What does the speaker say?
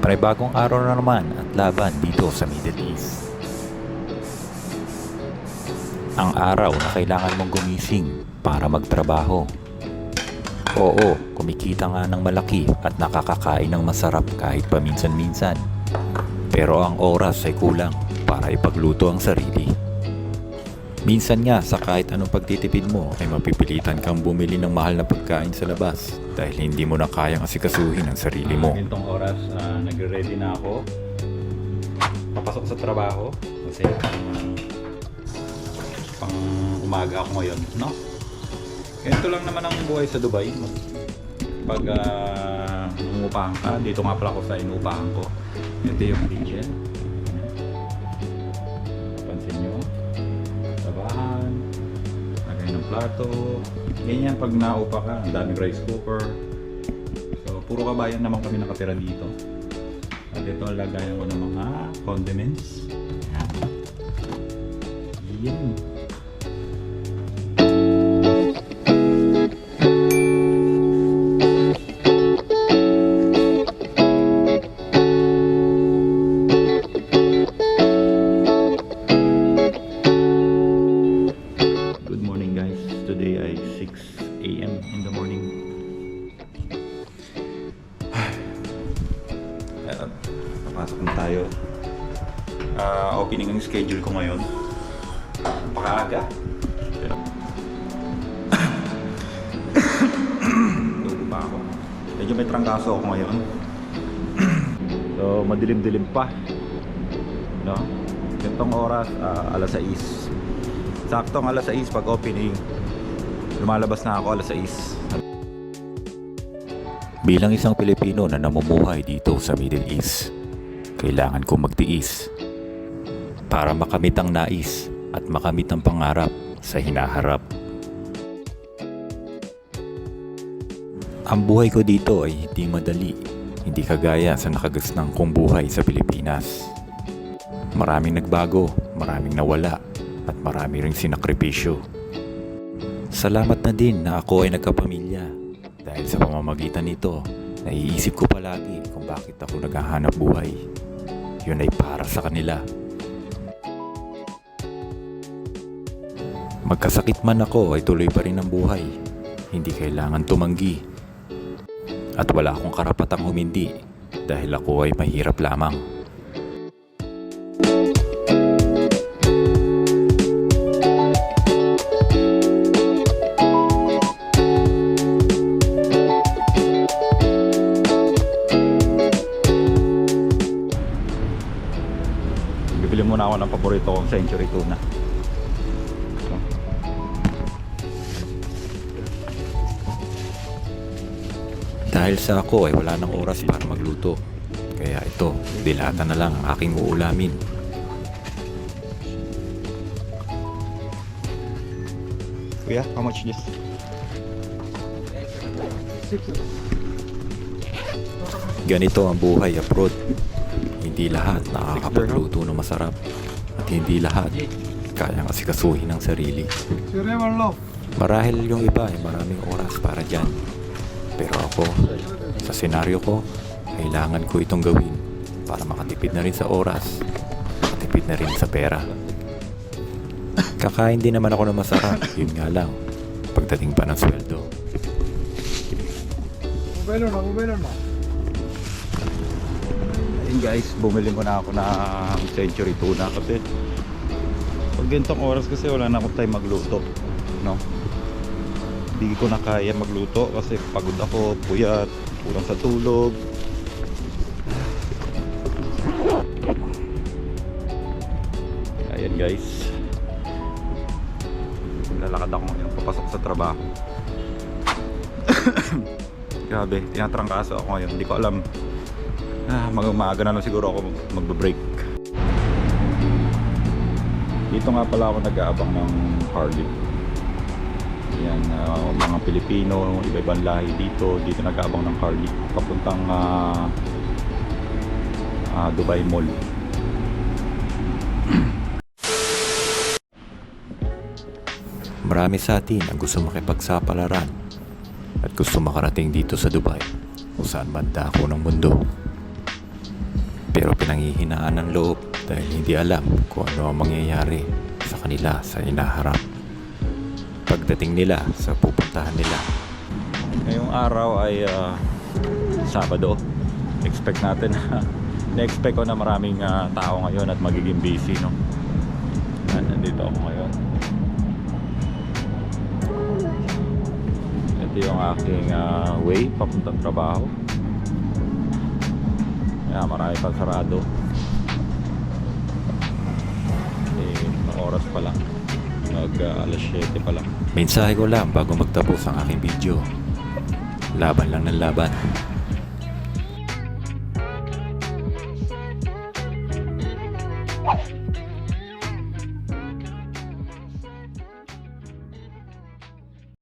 Panibagong araw na naman at laban dito sa Middle East. Ang araw na kailangan mong gumising para magtrabaho. Oo, kumikita nga ng malaki at nakakakain ng masarap kahit paminsan-minsan. Pero ang oras ay kulang para ipagluto ang sarili. Minsan nga sa kahit anong pagtitipid mo ay mapipilitan kang bumili ng mahal na pagkain sa labas dahil hindi mo na kayang asikasuhin ang sarili mo. Ganitong oras, nagre-ready na ako. Papasok sa trabaho kasi pang umaga ako ngayon, no? Ganito lang naman ang buhay sa Dubai. Pag umupahan ka, dito nga pala ako sa inuupahan ko. Ito yung kitchen. Pansin nyo. Tabahan. Lagay ng plato. Ganyan pag naupa ka. Ang daming rice cooker. So, puro kabayan naman kami nakatira dito. At ito ang lagayan ko ng mga condiments. Yan. Papasok na tayo. Opening ang schedule ko ngayon. Napakaaga. Pero tubo pa ako. Medyo may trangkaso ako ngayon. So madilim-dilim pa, no? Gantong oras, alas 6. Saktong alas 6 pag opening. Lumalabas na ako alas 6. Bilang isang Pilipino na namumuhay dito sa Middle East, kailangan kong magtiis para makamit ang nais at makamit ang pangarap sa hinaharap. Ang buhay ko dito ay hindi madali, hindi kagaya sa nakagasnang kong buhay sa Pilipinas. Maraming nagbago, maraming nawala, at marami ring sinakripisyo. Salamat na din na ako ay nagkapamilya. Dahil sa pamamagitan nito, naiisip ko palagi kung bakit ako naghahanap buhay. Yun ay para sa kanila. Magkasakit man ako ay tuloy pa rin ang buhay. Hindi kailangan tumanggi. At wala akong karapatang humindi dahil ako ay mahirap lamang. Bibili muna ako ng paborito kong century tuna. Dahil sa ako ay wala nang oras para magluto. Kaya ito, dilata na lang ang aking uulamin. Kuya, how much this? Ganito ang buhay abroad. Hindi lahat nakakapagluto ng masarap at hindi lahat kayang asikasuhin ang sarili. Marahil yung iba ay maraming oras para dyan. Pero ako, sa senaryo ko, kailangan ko itong gawin para makatipid na rin sa oras, makatipid na rin sa pera. Kakain din naman ako ng masarap, yun nga lang, pagdating pa ng sweldo. Mobile na. Ayun guys, bumili mo na ako ng century tuna kasi pag ganitong oras kasi wala na akong time magluto, no? Hindi ko na kaya magluto kasi pagod ako, puyat, kulang sa tulog. Ayan guys, lalakad ako ngayon papasok sa trabaho. Grabe, tinatrangkaso ako ngayon, hindi ko alam. Maaga na lang siguro ako magbe-break. Dito nga pala ako nag-aabang ng Harley. Yan, mga Pilipino, iba-ibang lahi dito nag-aabang ng Harley papuntang Dubai Mall. Marami sa atin ang gusto makipagsapalaran at gusto makarating dito sa Dubai kung saan man dako ng mundo. Pero pinanghihinaan ng loob dahil hindi alam kung ano ang mangyayari sa kanila sa inaharap. Pagdating nila sa pupuntahan nila. Ngayong araw ay Sabado. Expect natin na-expect ko na maraming tao ngayon at magiging busy, no? Nandito ako ngayon. Ito yung aking way papuntang trabaho. Kaya marami pang sarado. Oras pa lang. Alas 7 pa lang. Mensahe ko lang bago magtapos ang aking video. Laban lang ng laban.